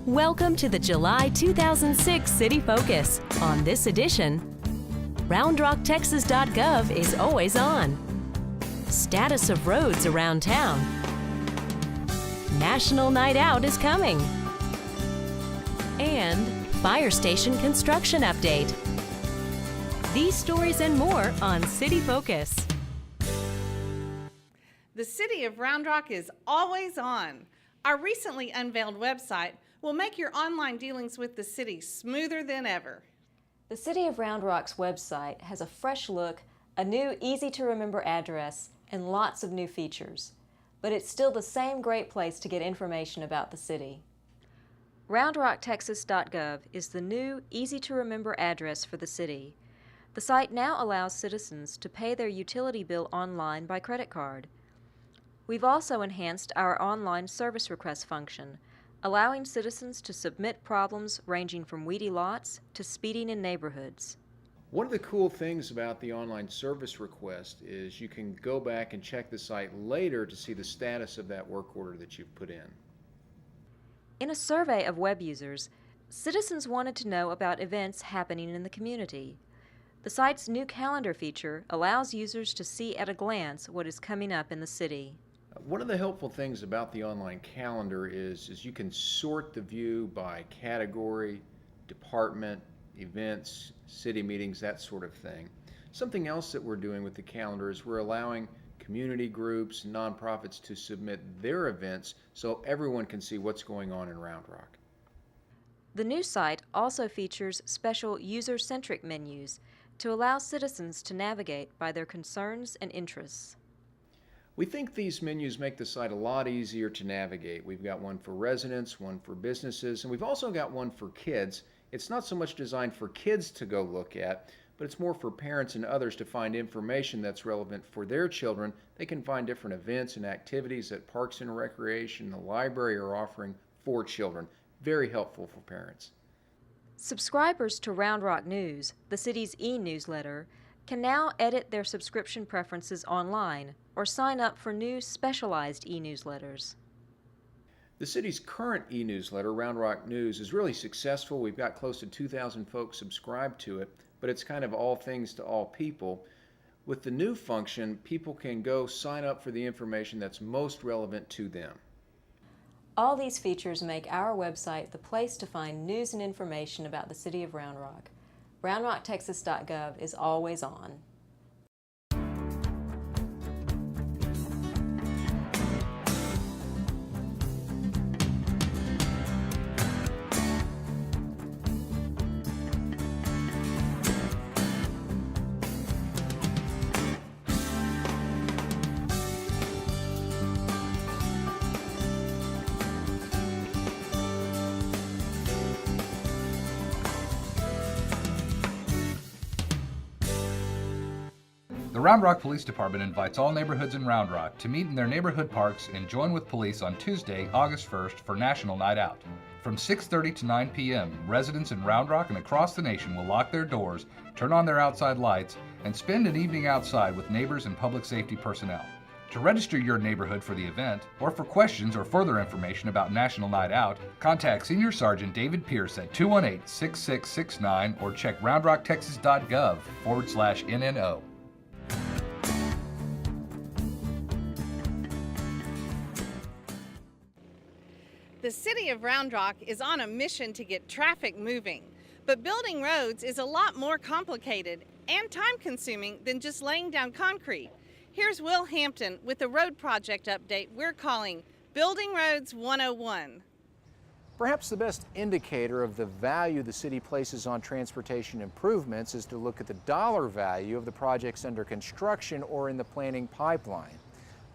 Welcome to the July 2006 City Focus. On this edition, RoundRockTexas.gov is always on. Status of roads around town. National Night Out is coming. And fire station construction update. These stories and more on City Focus. The City of Round Rock is always on. Our recently unveiled website will make your online dealings with the city smoother than ever. The City of Round Rock's website has a fresh look, a new easy-to-remember address, and lots of new features. But it's still the same great place to get information about the city. RoundRockTexas.gov is the new, easy-to-remember address for the city. The site now allows citizens to pay their utility bill online by credit card. We've also enhanced our online service request function, allowing citizens to submit problems ranging from weedy lots to speeding in neighborhoods. One of the cool things about the online service request is you can go back and check the site later to see the status of that work order that you've put in. In a survey of web users, citizens wanted to know about events happening in the community. The site's new calendar feature allows users to see at a glance what is coming up in the city. One of the helpful things about the online calendar is you can sort the view by category, department, events, city meetings, that sort of thing. Something else that we're doing with the calendar is we're allowing community groups and nonprofits to submit their events so everyone can see what's going on in Round Rock. The new site also features special user-centric menus to allow citizens to navigate by their concerns and interests. We think these menus make the site a lot easier to navigate. We've got one for residents, one for businesses, and we've also got one for kids. It's not so much designed for kids to go look at, but it's more for parents and others to find information that's relevant for their children. They can find different events and activities that Parks and Recreation, the library are offering for children. Very helpful for parents. Subscribers to Round Rock News, the city's e-newsletter, can now edit their subscription preferences online or sign up for new specialized e-newsletters. The city's current e-newsletter, Round Rock News, is really successful. We've got close to 2,000 folks subscribed to it, but it's kind of all things to all people. With the new function, people can go sign up for the information that's most relevant to them. All these features make our website the place to find news and information about the city of Round Rock. RoundRockTexas.gov is always on. The Round Rock Police Department invites all neighborhoods in Round Rock to meet in their neighborhood parks and join with police on Tuesday, August 1st for National Night Out. From 6:30 to 9 p.m., residents in Round Rock and across the nation will lock their doors, turn on their outside lights, and spend an evening outside with neighbors and public safety personnel. To register your neighborhood for the event, or for questions or further information about National Night Out, contact Senior Sergeant David Pierce at 218-6669 or check roundrocktexas.gov/NNO. The City of Round Rock is on a mission to get traffic moving, but building roads is a lot more complicated and time-consuming than just laying down concrete. Here's Will Hampton with a road project update we're calling Building Roads 101. Perhaps the best indicator of the value the city places on transportation improvements is to look at the dollar value of the projects under construction or in the planning pipeline.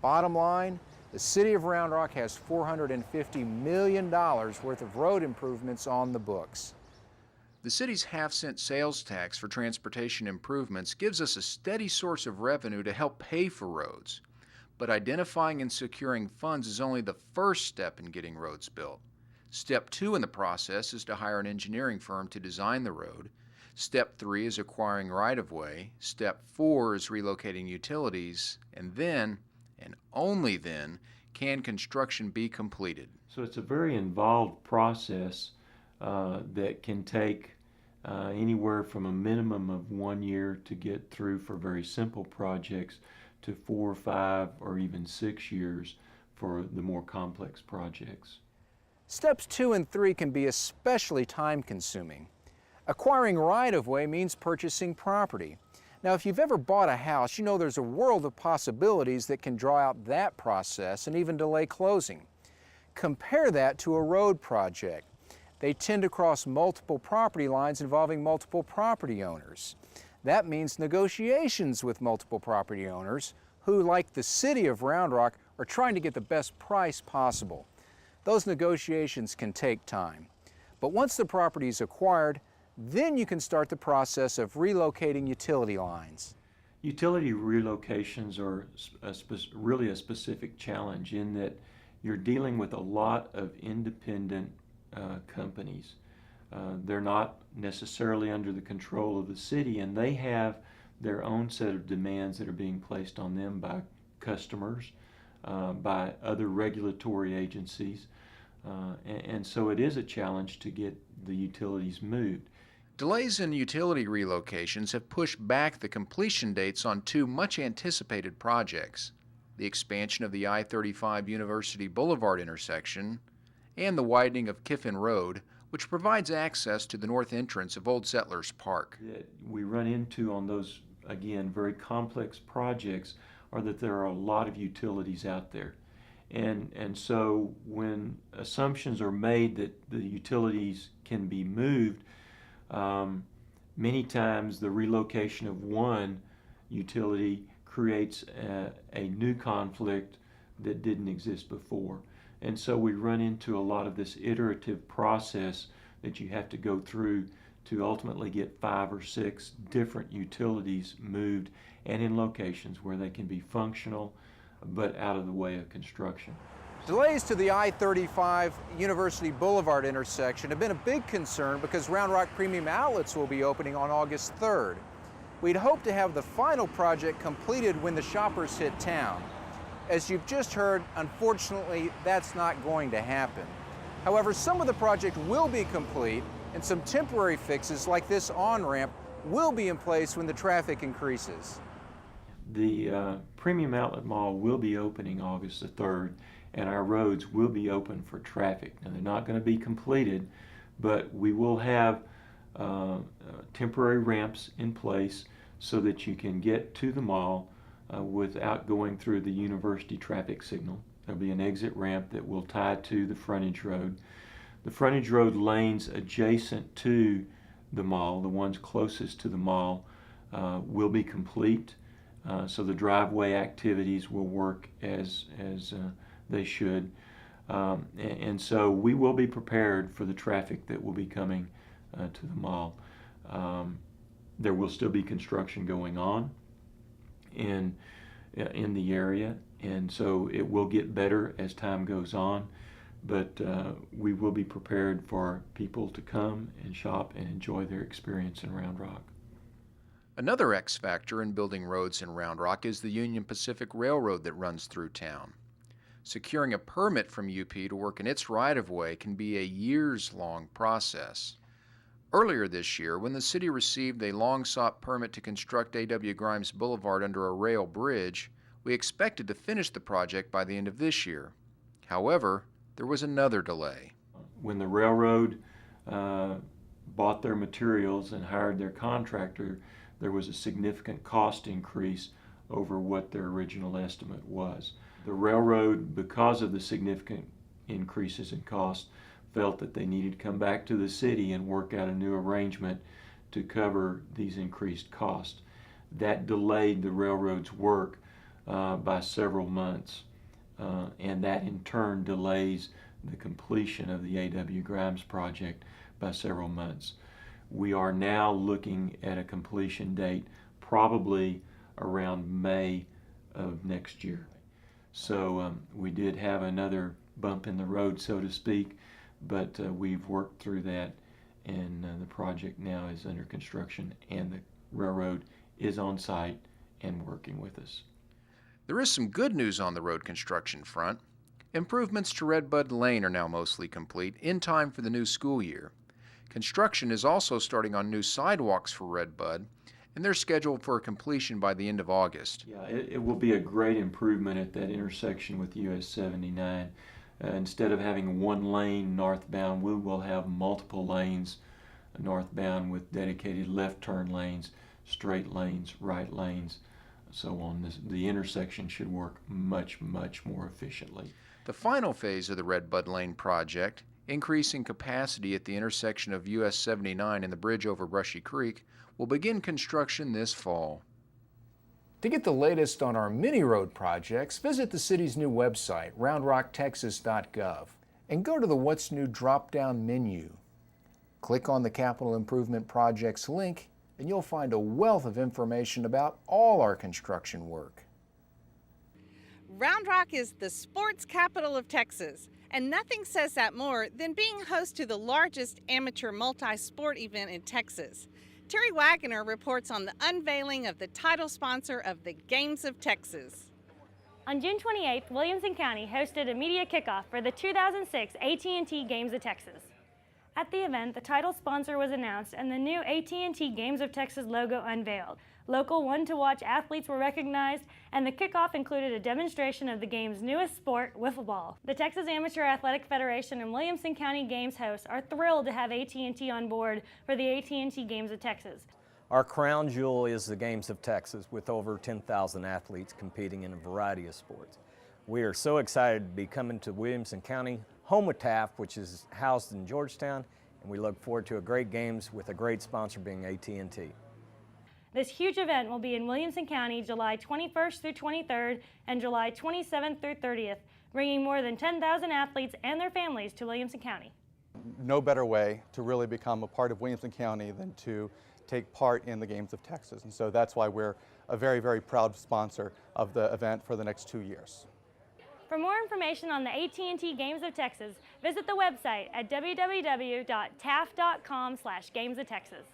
Bottom line, the City of Round Rock has $450 million worth of road improvements on the books. The city's half-cent sales tax for transportation improvements gives us a steady source of revenue to help pay for roads. But identifying and securing funds is only the first step in getting roads built. Step 2 in the process is to hire an engineering firm to design the road. Step 3 is acquiring right-of-way. Step 4 is relocating utilities. And then, and only then, can construction be completed. So it's a very involved process that can take anywhere from a minimum of 1 year to get through for very simple projects to 4, 5, or even 6 years for the more complex projects. Steps 2 and 3 can be especially time-consuming. Acquiring right-of-way means purchasing property. Now, if you've ever bought a house, you know there's a world of possibilities that can draw out that process and even delay closing. Compare that to a road project. They tend to cross multiple property lines involving multiple property owners. That means negotiations with multiple property owners who, like the city of Round Rock, are trying to get the best price possible. Those negotiations can take time. But once the property is acquired, then you can start the process of relocating utility lines. Utility relocations are really a specific challenge in that you're dealing with a lot of independent companies. They're not necessarily under the control of the city, and they have their own set of demands that are being placed on them by customers, by other regulatory agencies, and so it is a challenge to get the utilities moved. Delays in utility relocations have pushed back the completion dates on two much anticipated projects: the expansion of the I-35 University Boulevard intersection and the widening of Kiffin Road, which provides access to the north entrance of Old Settlers Park. That we run into on those, again, very complex projects are that there are a lot of utilities out there. And so when assumptions are made that the utilities can be moved, many times the relocation of one utility creates a new conflict that didn't exist before. And so we run into a lot of this iterative process that you have to go through to ultimately get 5 or 6 different utilities moved and in locations where they can be functional but out of the way of construction. Delays to the I-35 University Boulevard intersection have been a big concern because Round Rock Premium Outlets will be opening on August 3rd. We'd hoped to have the final project completed when the shoppers hit town. As you've just heard, unfortunately, that's not going to happen. However, some of the project will be complete, and some temporary fixes like this on-ramp will be in place when the traffic increases. The Premium Outlet Mall will be opening August the 3rd, and our roads will be open for traffic. Now, they're not going to be completed, but we will have temporary ramps in place so that you can get to the mall without going through the university traffic signal. There'll be an exit ramp that will tie to the frontage road. The frontage road lanes adjacent to the mall, the ones closest to the mall, will be complete. So the driveway activities will work as they should. And so we will be prepared for the traffic that will be coming to the mall. There will still be construction going on in the area, and so it will get better as time goes on, but we will be prepared for people to come and shop and enjoy their experience in Round Rock. Another X factor in building roads in Round Rock is the Union Pacific Railroad that runs through town. Securing a permit from UP to work in its right-of-way can be a years-long process. Earlier this year, when the city received a long-sought permit to construct A.W. Grimes Boulevard under a rail bridge, we expected to finish the project by the end of this year. However, there was another delay. When the railroad bought their materials and hired their contractor, there was a significant cost increase over what their original estimate was. The railroad, because of the significant increases in cost, felt that they needed to come back to the city and work out a new arrangement to cover these increased costs. That delayed the railroad's work by several months, and that in turn delays the completion of the A.W. Grimes project by several months. We are now looking at a completion date probably around May of next year. So we did have another bump in the road, so to speak, but we've worked through that, and the project now is under construction, and the railroad is on site and working with us. There is some good news on the road construction front. Improvements to Redbud Lane are now mostly complete in time for the new school year. Construction is also starting on new sidewalks for Redbud, and they're scheduled for completion by the end of August. Yeah, it will be a great improvement at that intersection with US 79. Instead of having one lane northbound, we will have multiple lanes northbound with dedicated left turn lanes, straight lanes, right lanes, so on. The intersection should work much, much more efficiently. The final phase of the Redbud Lane project, increasing capacity at the intersection of US 79 and the bridge over Brushy Creek, will begin construction this fall. To get the latest on our mini road projects, visit the city's new website, roundrocktexas.gov, and go to the What's New drop-down menu. Click on the Capital Improvement Projects link, and you'll find a wealth of information about all our construction work. Round Rock is the sports capital of Texas, and nothing says that more than being host to the largest amateur multi-sport event in Texas. Terry Wagoner reports on the unveiling of the title sponsor of the Games of Texas. On June 28th, Williamson County hosted a media kickoff for the 2006 AT&T Games of Texas. At the event, the title sponsor was announced and the new AT&T Games of Texas logo unveiled. Local one-to-watch athletes were recognized, and the kickoff included a demonstration of the game's newest sport, wiffle ball. The Texas Amateur Athletic Federation and Williamson County Games hosts are thrilled to have AT&T on board for the AT&T Games of Texas. Our crown jewel is the Games of Texas, with over 10,000 athletes competing in a variety of sports. We are so excited to be coming to Williamson County, home of TAF, which is housed in Georgetown, and we look forward to a great games with a great sponsor being AT&T. This huge event will be in Williamson County July 21st through 23rd and July 27th through 30th, bringing more than 10,000 athletes and their families to Williamson County. No better way to really become a part of Williamson County than to take part in the Games of Texas. And so that's why we're a very, very proud sponsor of the event for the next 2 years. For more information on the AT&T Games of Texas, visit the website at www.taf.com/gamesoftexas.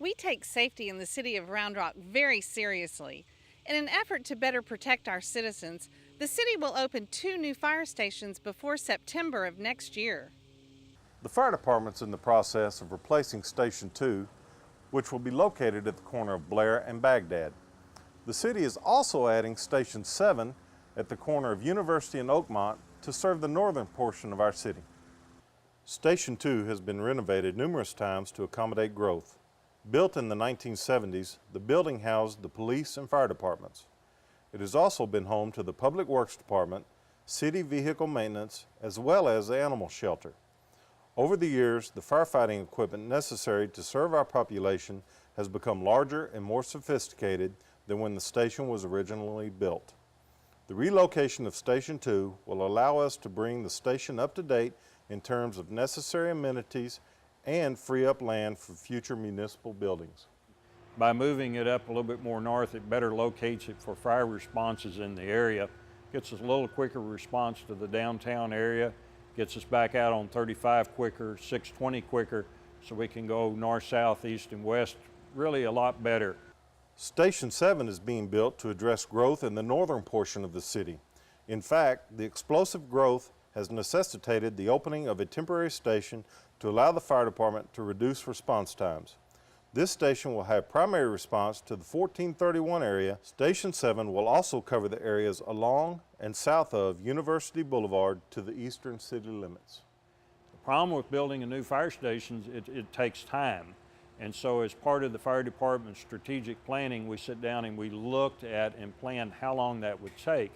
We take safety in the city of Round Rock very seriously. In an effort to better protect our citizens, the city will open 2 new fire stations before September of next year. The fire department's in the process of replacing Station 2, which will be located at the corner of Blair and Baghdad. The city is also adding Station 7 at the corner of University and Oakmont to serve the northern portion of our city. Station 2 has been renovated numerous times to accommodate growth. Built in the 1970s, the building housed the police and fire departments. It has also been home to the Public Works Department, city vehicle maintenance, as well as the animal shelter. Over the years, the firefighting equipment necessary to serve our population has become larger and more sophisticated than when the station was originally built. The relocation of Station 2 will allow us to bring the station up to date in terms of necessary amenities and free up land for future municipal buildings. By moving it up a little bit more north, it better locates it for fire responses in the area, gets us a little quicker response to the downtown area, gets us back out on 35 quicker, 620 quicker, so we can go north, south, east, and west really a lot better. Station 7 is being built to address growth in the northern portion of the city. In fact, the explosive growth has necessitated the opening of a temporary station to allow the fire department to reduce response times. This station will have primary response to the 1431 area. Station 7 will also cover the areas along and south of University Boulevard to the eastern city limits. The problem with building a new fire station is it takes time. And so as part of the fire department's strategic planning, we sit down and we looked at and planned how long that would take.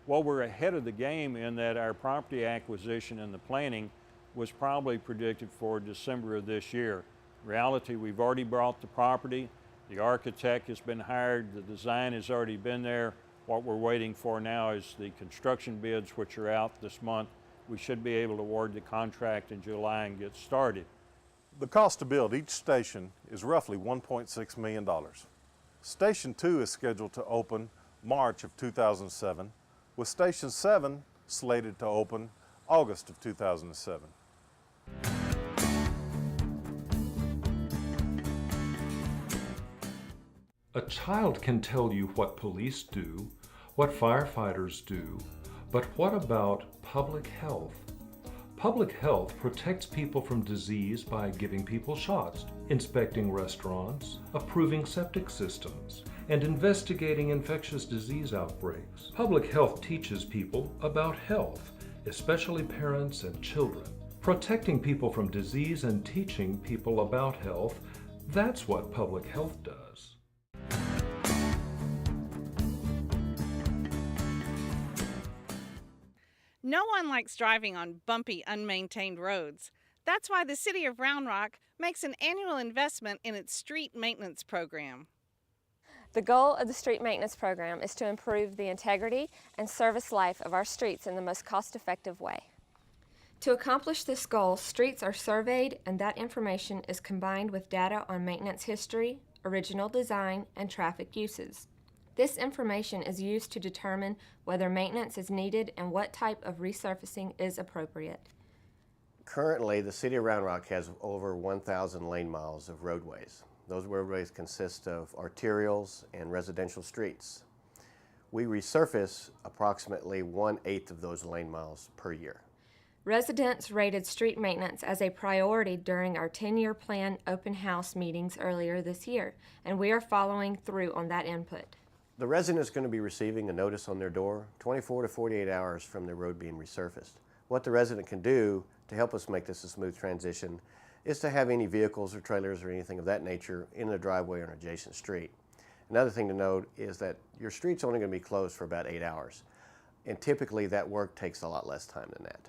Well, we're ahead of the game in that our property acquisition and the planning was probably predicted for December of this year. In reality, we've already bought the property. The architect has been hired. The design has already been there. What we're waiting for now is the construction bids, which are out this month. We should be able to award the contract in July and get started. The cost to build each station is roughly $1.6 million. Station 2 is scheduled to open March of 2007, with Station 7 slated to open August of 2007. A child can tell you what police do, what firefighters do, but what about public health? Public health protects people from disease by giving people shots, inspecting restaurants, approving septic systems, and investigating infectious disease outbreaks. Public health teaches people about health, especially parents and children. Protecting people from disease and teaching people about health, that's what public health does. No one likes driving on bumpy, unmaintained roads. That's why the City of Round Rock makes an annual investment in its street maintenance program. The goal of the street maintenance program is to improve the integrity and service life of our streets in the most cost-effective way. To accomplish this goal, streets are surveyed and that information is combined with data on maintenance history, original design, and traffic uses. This information is used to determine whether maintenance is needed and what type of resurfacing is appropriate. Currently, the City of Round Rock has over 1,000 lane miles of roadways. Those roadways consist of arterials and residential streets. We resurface approximately 1/8 of those lane miles per year. Residents rated street maintenance as a priority during our 10-year plan open house meetings earlier this year, and we are following through on that input. The resident is going to be receiving a notice on their door 24 to 48 hours from the road being resurfaced. What the resident can do to help us make this a smooth transition is to have any vehicles or trailers or anything of that nature in the driveway or an adjacent street. Another thing to note is that your street's only going to be closed for about 8 hours, and typically that work takes a lot less time than that.